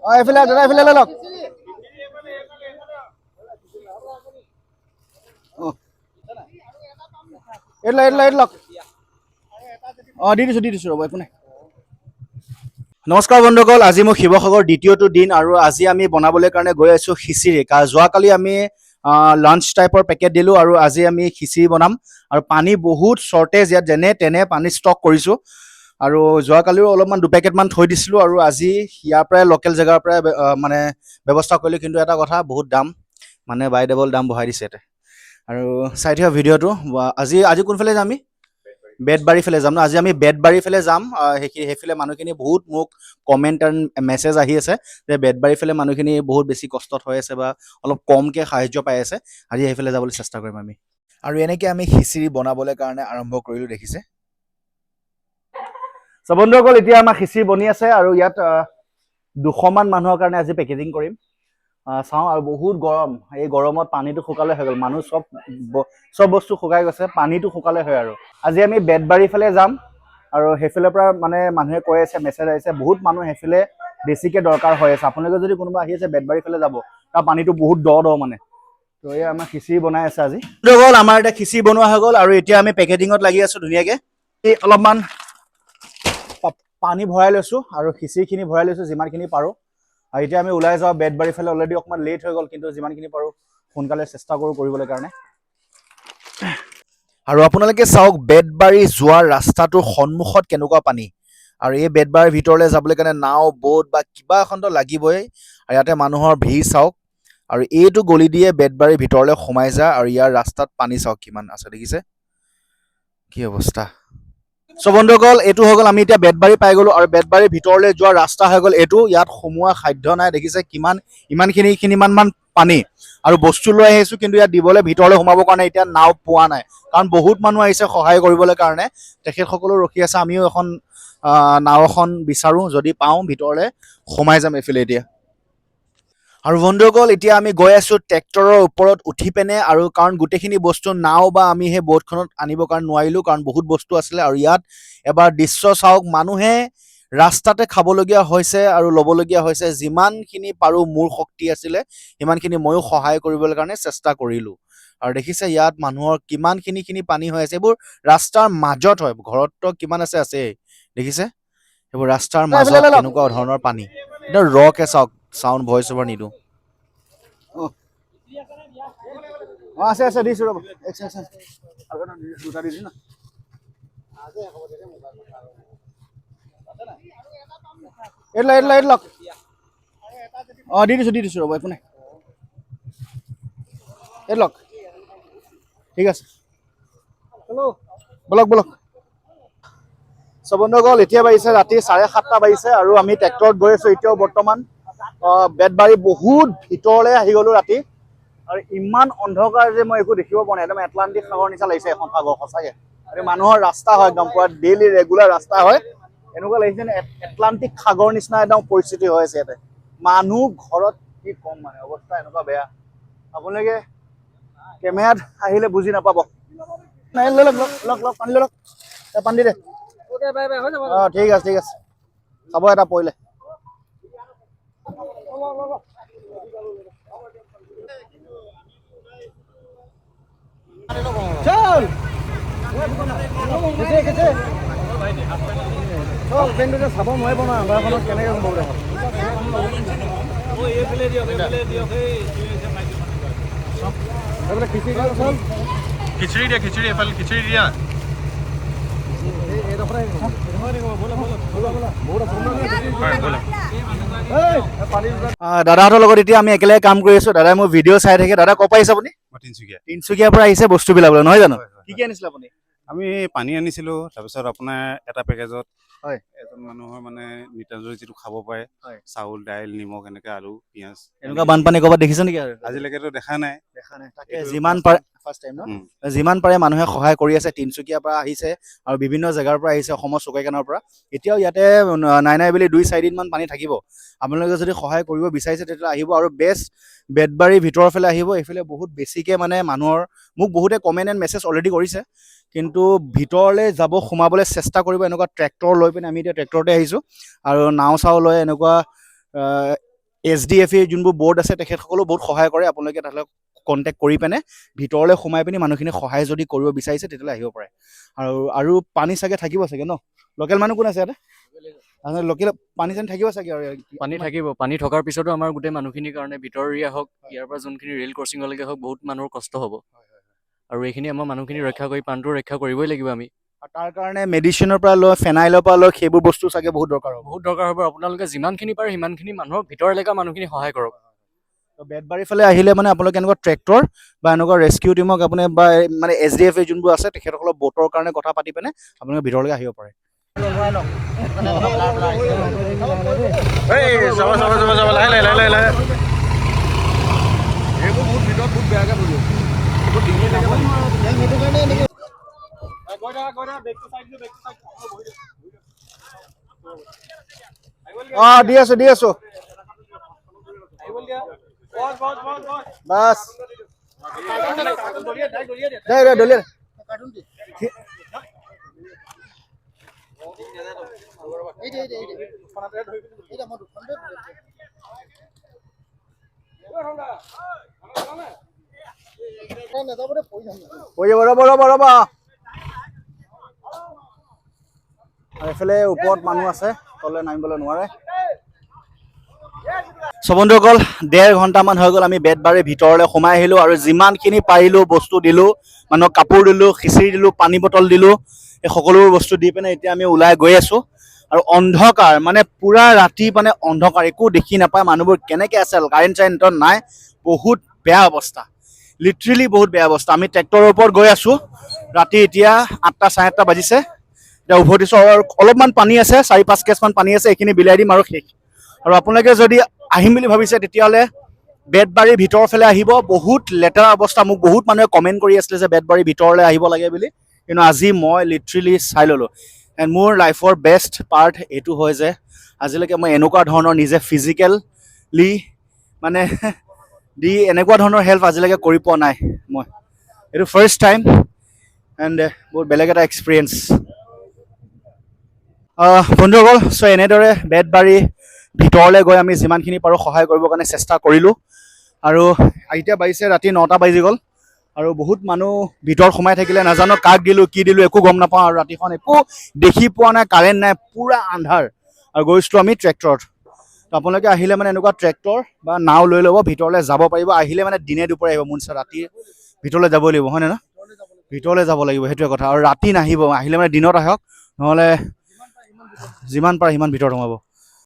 এইফালে দাদা এইফালে লৈ লওক এইটো লওক দি দিছোঁ ৰ'ব একো নাই। নমস্কাৰ বন্ধুসকল, আজি মই শিৱসাগৰ দ্বিতীয়টো দিন আৰু আজি আমি বনাবলৈ কাৰণে গৈ আছোঁ খিচিৰি। যোৱাকালি আমি লাঞ্চ টাইপৰ পেকেট দিলোঁ আৰু আজি আমি খিচিৰি বনাম আৰু পানী বহুত শ্বৰ্টেজ ইয়াত, যেনে তেনে পানী ষ্টক কৰিছোঁ আৰু যোৱাকালিও অলপমান 2 পেকেটমান থৈ দিছিলোঁ আৰু আজি ইয়াৰ পৰাই লোকেল জেগাৰ পৰাই মানে ব্যৱস্থা কৰিলোঁ। কিন্তু এটা কথা, বহুত দাম, মানে বাই ডাবল দাম বঢ়াই দিছে ইয়াতে। আৰু চাই থকা ভিডিঅ'টো আজি কোনফালে যাম আমি? বেতবাৰী ফালে যাম ন? আজি আমি বেতবাৰী ফালে যাম। সেইফালে মানুহখিনি বহুত মোক কমেণ্ট এণ্ড মেছেজ আহি আছে যে বেতবাৰী ফালে মানুহখিনি বহুত বেছি কষ্টত হৈ আছে বা অলপ কমকৈ সাহাৰ্য পাই আছে। আজি সেইফালে যাবলৈ চেষ্টা কৰিম আমি। আৰু এনেকৈ আমি খিচিৰি বনাবলৈ কাৰণে আৰম্ভ কৰিলোঁ, দেখিছে। বন্ধুসকল, এতিয়া আমাৰ খিচিৰি বনি আছে আৰু ইয়াত 200মান মানুহৰ কাৰণে আজি পেকেজিং কৰিম। চাওঁ, আৰু বহুত গৰম, এই গৰমত পানীটো শুকালে হৈ গ'ল। মানুহ চব বস্তু শুকাই গৈছে, পানীটো শুকালে হয়। আৰু আজি আমি বেতবাৰী ফালে যাম আৰু সেইফালৰ পৰা মানে মানুহে কৈ আছে, মেছেজ আহিছে, বহুত মানুহ সেইফালে বেছিকৈ দৰকাৰ হৈ আছে। আপোনালোকে যদি কোনোবা আহি আছে বেতবাৰী ফালে যাব, তাৰ পানীটো বহুত দ মানে। তো এই আমাৰ খিচিৰি বনাই আছে আজি। গ'ল আমাৰ এতিয়া খিচিৰি বনোৱা হৈ গ'ল আৰু এতিয়া আমি পেকেজিঙত লাগি আছোঁ ধুনীয়াকৈ। অলপমান পানী ভৰাই লৈছোঁ আৰু খিচিৰিখিনি ভৰাই লৈছোঁ যিমানখিনি পাৰোঁ। আৰু এতিয়া আমি ওলাই যাওঁ বেতবাৰী ফালে। অলৰেডি অকণমান লেট হৈ গ'ল, কিন্তু যিমানখিনি পাৰোঁ সোনকালে চেষ্টা কৰোঁ কৰিবলৈ কাৰণে। আৰু আপোনালোকে চাওক, বেতবাৰী যোৱাৰ ৰাস্তাটোৰ সন্মুখত কেনেকুৱা পানী। আৰু এই বেতবাৰীৰ ভিতৰলৈ যাবলৈ কাৰণে নাও, ব'ট বা কিবা এখনতো লাগিবই। আৰু ইয়াতে মানুহৰ ভিৰ চাওক, আৰু এইটো গলি দিয়ে বেতবাৰীৰ ভিতৰলৈ সোমাই যায়। আৰু ইয়াৰ ৰাস্তাত পানী চাওক কিমান আছে, দেখিছে কি অৱস্থা। বন্ধুসকল, এইটো হৈ গ'ল, আমি এতিয়া বেতবাৰী পাই গ'লোঁ আৰু বেতবাৰীৰ ভিতৰলৈ যোৱা ৰাস্তা হৈ গ'ল এইটো। ইয়াত সোমোৱা সাধ্য নাই, দেখিছে ইমানমান পানী। আৰু বস্তু লৈ আহিছোঁ, কিন্তু ইয়াত দিবলৈ ভিতৰলৈ সোমাবৰ কাৰণে এতিয়া নাও পোৱা নাই, কাৰণ বহুত মানুহ আহিছে সহায় কৰিবলৈ কাৰণে। তেখেতসকলো ৰখি আছে। আমিও এখন নাও এখন বিচাৰোঁ, যদি পাওঁ ভিতৰলৈ সোমাই যাম এইফালে এতিয়া। আৰু বন্ধুসকল, এতিয়া আমি গৈ আছোঁ ট্ৰেক্টৰৰ ওপৰত উঠি পিনে, আৰু কাৰণ গোটেইখিনি বস্তু নাও বা আমি সেই ব'টখনত আনিবৰ কাৰণে নোৱাৰিলোঁ, কাৰণ বহুত বস্তু আছিলে। আৰু ইয়াত এবাৰ দৃশ্য চাওক, মানুহে ৰাস্তাতে খাবলগীয়া হৈছে আৰু ল'বলগীয়া হৈছে। যিমানখিনি পাৰোঁ, মোৰ শক্তি আছিলে সিমানখিনি ময়ো সহায় কৰিবলৈ কাৰণে চেষ্টা কৰিলোঁ। আৰু দেখিছে ইয়াত মানুহৰ কিমানখিনি পানী হৈ আছে। এইবোৰ ৰাস্তাৰ মাজত হয়, ঘৰততো কিমান আছে, দেখিছে এইবোৰ ৰাস্তাৰ মাজত কেনেকুৱা ধৰণৰ পানী। একদম ৰকে চাওক, চাউণ্ড ভইচ অভাৰ নিদিওঁ। আছে দিছোঁ ৰ'ব, দুটা দি দিছোঁ না। এইটো লওক। দি দিছোঁ ৰ'ব, একো নাই। এইটো লওক, ঠিক আছে। বলক। বন্ধুসকল, এতিয়া বাজিছে ৰাতি 7:30 বাজিছে আৰু আমি ট্ৰেক্টৰত গৈ আছোঁ এতিয়াও বৰ্তমান। বেতবাৰী বহুত ভিতৰলৈ আহি গ'লোঁ ৰাতি, আৰু ইমান অন্ধকাৰ যে মই একো দেখিব পৰা নাই। একদম এটলাণ্টিক সাগৰ নিচিনা লাগিছে এখন সাগৰ, সঁচাকৈ। আৰু মানুহৰ ৰাস্তা হয়, একদম পুৰা ডেইলি ৰেগুলাৰ ৰাস্তা হয়। এনেকুৱা লাগিছে এটলাণ্টিক সাগৰ নিচিনা একদম পৰিস্থিতি হৈ আছে ইয়াতে। মানুহ ঘৰত, কি ক'ম মানে, অৱস্থা এনেকুৱা বেয়া, আপোনালোকে কেমেৰাত আহিলে বুজি নাপাব। লওক, পানী লওক, পানী দি দে। ঠিক আছে। খাব এটা পৰিলে। চাব নোৱাৰিব নহয় আন্ধাৰখনত, কেনেকৈ গম পাব। খিচিৰি এফালে খিচিৰি দিয়া। দাদাহঁতৰ লগত এতিয়া আমি একেলগে কাম কৰি আছোঁ। দাদাই মোৰ ভিডিঅ' চাই থাকে। দাদা ক'ৰ পৰা আহিছে আপুনি? তিনচুকীয়াৰ পৰা আহিছে বস্তুবিলাক লৈ, নহয় জানো? কি আনিছিলে আপুনি? আমি পানী আনিছিলোঁ, তাৰপিছত আপোনাৰ এটা পেকেজত হয়, এজন মানুহৰ মানে নিতাঞ্জলি যিটো খাব পাৰে, চাউল, দাইল, নিমখ, এনেকৈ আলু, পিঁয়াজ। এনেকুৱা বানপানী ক'ৰবাত দেখিছে নেকি? আজিলৈকেতো দেখা নাই। তাকে যিমান পাৰে মানুহে সহায় কৰি আছে। তিনচুকীয়াৰ পৰা আহিছে আৰু বিভিন্ন জেগাৰ পৰা আহিছে, অসমৰ চুকেকানৰ পৰা। এতিয়াও ইয়াতে নাই বুলি 2-4 দিনমান পানী থাকিব। আপোনালোকে যদি সহায় কৰিব বিচাৰিছে তেতিয়াহ'লে আহিব, আৰু বেতবাৰীৰ ভিতৰৰ ফালে আহিব। এইফালে বহুত বেছিকৈ মানে মানুহৰ, মোক বহুতে কমেণ্ট এণ্ড মেছেজ অলৰেডি কৰিছে, কিন্তু ভিতৰলৈ সোমাবলৈ চেষ্টা কৰিব। এনেকুৱা ট্ৰেক্টৰ লৈ পিনে আমি এতিয়া ট্ৰেক্টৰতে আহিছোঁ, আৰু নাও চাও লৈ এনেকুৱা SDFA যোনবোৰ বৰ্ড আছে তেখেতসকলেও বহুত সহায় কৰে। আপোনালোকে তালৈ কণ্টেক্ট কৰি পিনে ভিতৰলৈ সোমাই পিনি মানুহখিনি সহায় যদি কৰিব বিচাৰিছে তেতিয়াহ'লে আহিব পাৰে। আৰু পানী চাগে থাকিব চাগে ন? লোকেল মানুহ কোন আছে ইয়াতে? লোকেল পানী চানী থাকিব চাগে আৰু পানী থাকিব। পানী থকাৰ পিছতো আমাৰ গোটেই মানুহখিনিৰ কাৰণে ভিতৰীয়া হওক, ইয়াৰ পৰা যোনখিনি ৰেল ক্ৰচিঙলৈকে হওক, বহুত মানুহৰ কষ্ট হ'ব। আৰু এইখিনি আমাৰ মানুহখিনি ৰক্ষা কৰি প্ৰাণটো ৰক্ষা কৰিবই লাগিব আমি। আৰু তাৰ কাৰণে মেডিচিনৰ পৰা লৈ ফেনাইলৰ পৰা লৈ সেইবোৰ বস্তু চাগে বহুত দৰকাৰ হ'ব। বহুত দৰকাৰ হ'ব। আপোনালোকে যিমানখিনি পাৰে সিমানখিনি মানুহক ভিতৰ এলেকা মানুহখিনি সহায় কৰক। বেতবাৰীৰ ফালে আহিলে মানে আপোনালোকে এনেকুৱা ট্ৰেক্টৰ বা এনেকুৱা ৰেস্কিউ টিমক আপুনি বা মানে SDFA যোনবোৰ আছে তেখেতসকলৰ ব'টৰ কাৰণে কথা পাতি পিনে আপোনালোকে ভিতৰলৈকে আহিব পাৰে। দি আছো বাস ৰবা এইফালে ওপৰত মানুহ আছে, তললৈ নামিবলৈ নোৱাৰে। বন্ধুসকল 1.5 ঘণ্টামান হৈ গ'ল আমি বেতবাৰীৰ ভিতৰলৈ সোমাই আহিলোঁ আৰু যিমানখিনি পাৰিলোঁ বস্তু দিলোঁ, মানুহক কাপোৰ দিলোঁ, খিচিৰি দিলোঁ, পানী বটল দিলোঁ, এই সকলোবোৰ বস্তু দি পিনে এতিয়া আমি ওলাই গৈ আছোঁ। আৰু অন্ধকাৰ মানে পুৰা ৰাতি মানে অন্ধকাৰ, একো দেখি নাপায়। মানুহবোৰ কেনেকৈ আছে, কাৰেণ্ট চাৰেণ্ট নাই, বহুত বেয়া অৱস্থা, লিটাৰেলি বহুত বেয়া অৱস্থা। আমি ট্ৰেক্টৰৰ ওপৰত গৈ আছোঁ, ৰাতি এতিয়া 8টা 8:30 বাজিছে। এতিয়া উভতিছোঁ আৰু অলপমান পানী আছে, 4-5 কেছমান পানী আছে, এইখিনি বিলাই দিম আৰু শেষ। আৰু আপোনালোকে যদি আহিম বুলি ভাবিছে তেতিয়াহ'লে বেতবাৰীৰ ভিতৰৰ ফালে আহিব। বহুত লেতেৰা অৱস্থা, মোক বহুত মানুহে কমেণ্ট কৰি আছিলে যে বেতবাৰীৰ ভিতৰলৈ আহিব লাগে বুলি, কিন্তু আজি মই লিটাৰেলি চাই ল'লোঁ। এণ্ড মোৰ লাইফৰ বেষ্ট পাৰ্ট এইটো হয় যে আজিলৈকে মই এনেকুৱা ধৰণৰ নিজে ফিজিকেলি মানে এনেকুৱা ধৰণৰ হেল্প আজিলৈকে কৰি পোৱা নাই মই। এইটো ফাৰ্ষ্ট টাইম এণ্ড বহুত বেলেগ এটা এক্সপিৰিয়েঞ্চ। বন্ধুসকল, চ' এনেদৰে বেতবাৰী ভিতৰলৈ গৈ আমি যিমানখিনি পাৰোঁ সহায় কৰিবৰ কাৰণে চেষ্টা কৰিলোঁ। আৰু এতিয়া বাজিছে ৰাতি 9টা বাজি গ'ল আৰু বহুত মানুহ ভিতৰত সোমাই থাকিলে, নাজানো কাক দিলোঁ কি দিলোঁ একো গম নাপাওঁ। আৰু ৰাতিখন একো দেখি পোৱা নাই, কাৰেণ্ট নাই, পূৰা আন্ধাৰ। আৰু গৈছিলোঁ আমি ট্ৰেক্টৰত। তো আপোনালোকে আহিলে মানে এনেকুৱা ট্ৰেক্টৰ বা নাও লৈ ল'ব, ভিতৰলৈ যাব পাৰিব। আহিলে মানে দিনে দুপৰীয়া আহিব, মোৰ নিচিনা ৰাতি ভিতৰলৈ যাব লাগিব, হয়নে ন? ভিতৰলৈ যাব লাগিব, সেইটোৱে কথা। আৰু ৰাতি নাহিব, আহিলে মানে দিনত আহক, নহ'লে যিমান পাৰে সিমান ভিতৰত সোমাব।